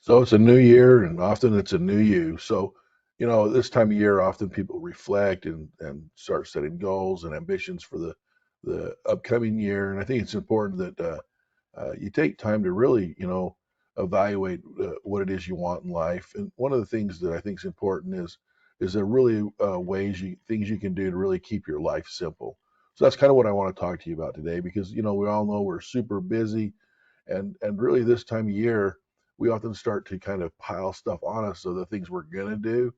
So it's a new year, and often it's a new you. So, this time of year, often people reflect and start setting goals and ambitions for the upcoming year. And I think it's important that you take time to really, evaluate what it is you want in life. And one of the things that I think is important is there really things you can do to really keep your life simple. So that's kind of what I want to talk to you about today, because we all know we're super busy, and really this time of year we often start to kind of pile stuff on us, so the things we're going to do,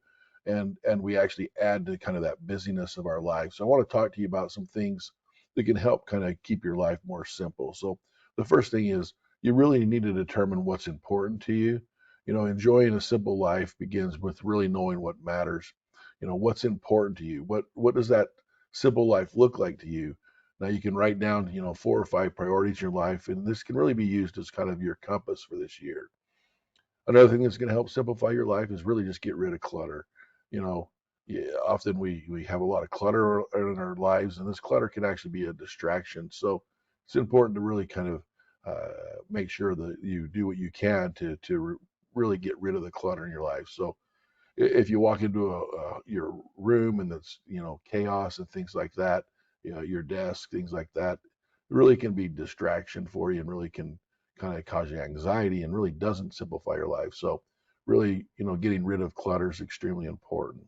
and we actually add to kind of that busyness of our life. So I want to talk to you about some things that can help kind of keep your life more simple. So the first thing is you really need to determine what's important to you. Enjoying a simple life begins with really knowing what matters. What's important to you. What does that simple life look like to you? Now you can write down, 4 or 5 priorities in your life, and this can really be used as kind of your compass for this year. Another thing that's going to help simplify your life is really just get rid of clutter. You know, yeah, often we have a lot of clutter in our lives, and this clutter can actually be a distraction. So it's important to really kind of make sure that you do what you can to really get rid of the clutter in your life. So if you walk into your room and it's chaos and things like that, your desk, things like that, it really can be distraction for you and really can kind of cause you anxiety and really doesn't simplify your life. So really, getting rid of clutter is extremely important.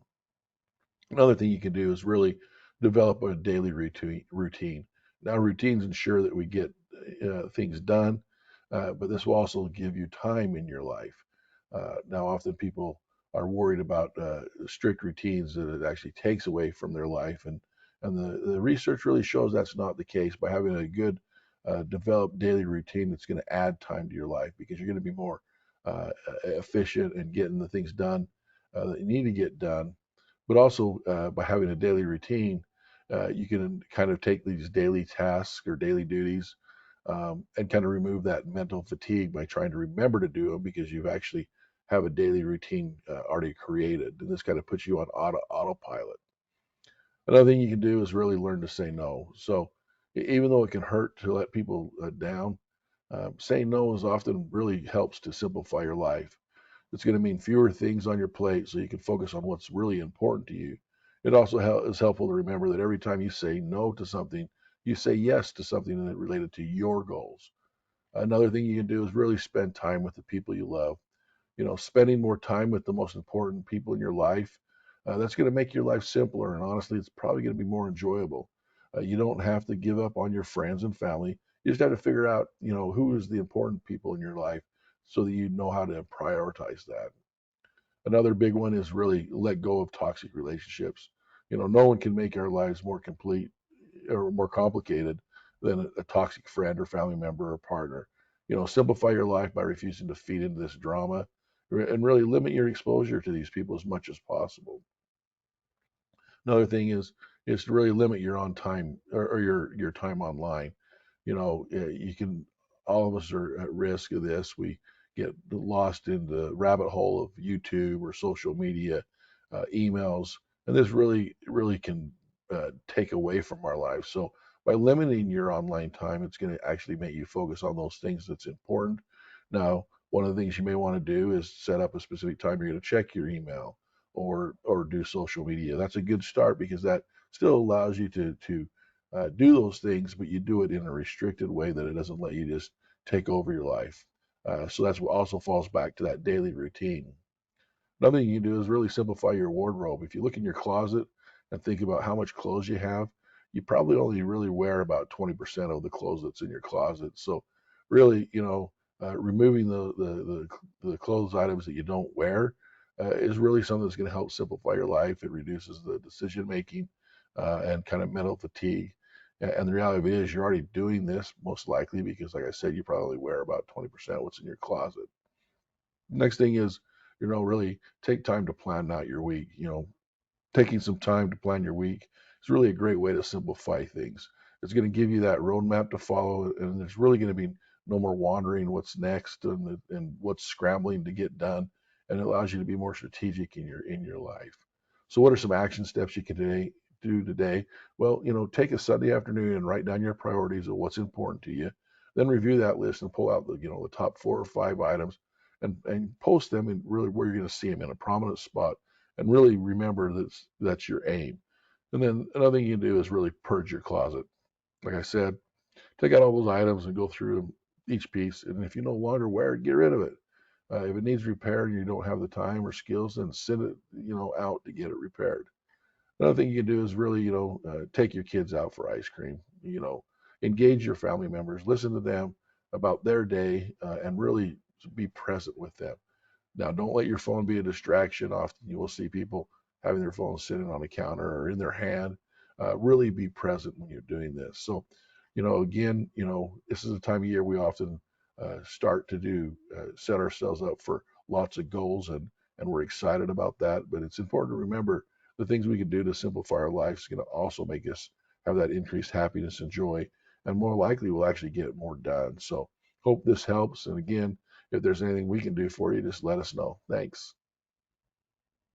Another thing you can do is really develop a daily routine. Now, routines ensure that we get things done, but this will also give you time in your life. Now, often people are worried about strict routines that it actually takes away from their life, and the research really shows that's not the case. By having a good developed daily routine, that's going to add time to your life because you're going to be more efficient and getting the things done that you need to get done. But also, by having a daily routine, you can kind of take these daily tasks or daily duties, and kind of remove that mental fatigue by trying to remember to do them, because you've actually have a daily routine already created, and this kind of puts you on autopilot. Another thing you can do is really learn to say no. So even though it can hurt to let people down, saying no is often really helps to simplify your life. It's going to mean fewer things on your plate so you can focus on what's really important to you. It also is helpful to remember that every time you say no to something, you say yes to something that related to your goals. Another thing you can do is really spend time with the people you love. Spending more time with the most important people in your life, that's going to make your life simpler. And honestly, it's probably going to be more enjoyable. You don't have to give up on your friends and family. You just have to figure out, who is the important people in your life so that you know how to prioritize that. Another big one is really let go of toxic relationships. No one can make our lives more complete or more complicated than a toxic friend or family member or partner. Simplify your life by refusing to feed into this drama, and really limit your exposure to these people as much as possible. Another thing is to really limit your on time or your time online. You can all of us are at risk of this. We get lost in the rabbit hole of YouTube or social media, emails, and this really can take away from our lives. So by limiting your online time, it's going to actually make you focus on those things that's important. Now, one of the things you may want to do is set up a specific time you're going to check your email or do social media. That's a good start, because that still allows you to do those things, but you do it in a restricted way that it doesn't let you just take over your life. So that's what also falls back to that daily routine. Another thing you can do is really simplify your wardrobe. If you look in your closet and think about how much clothes you have, you probably only really wear about 20% of the clothes that's in your closet. So really, removing the clothes items that you don't wear is really something that's going to help simplify your life. It reduces the decision making and kind of mental fatigue. And the reality is, you're already doing this most likely because, like I said, you probably wear about 20% of what's in your closet. Next thing is, really take time to plan out your week. Taking some time to plan your week is really a great way to simplify things. It's going to give you that roadmap to follow, and there's really going to be no more wandering what's next and what's scrambling to get done, and it allows you to be more strategic in your life. So, what are some action steps you can do today? Well, take a Sunday afternoon and write down your priorities of what's important to you. Then review that list and pull out the top 4 or 5 items and post them and really where you're going to see them in a prominent spot, and really remember that's your aim. And then another thing you can do is really purge your closet. Like I said, take out all those items and go through them, each piece. And if you no longer wear it, get rid of it. If it needs repair and you don't have the time or skills, then send it, out to get it repaired. Another thing you can do is really, take your kids out for ice cream. Engage your family members, listen to them about their day, and really be present with them. Now, don't let your phone be a distraction. Often you will see people having their phone sitting on a counter or in their hand. Really be present when you're doing this. So, again, this is a time of year we often start to set ourselves up for lots of goals, and we're excited about that. But it's important to remember the things we can do to simplify our lives is going to also make us have that increased happiness and joy, and more likely we'll actually get more done. So, hope this helps. And again, if there's anything we can do for you, just let us know. Thanks.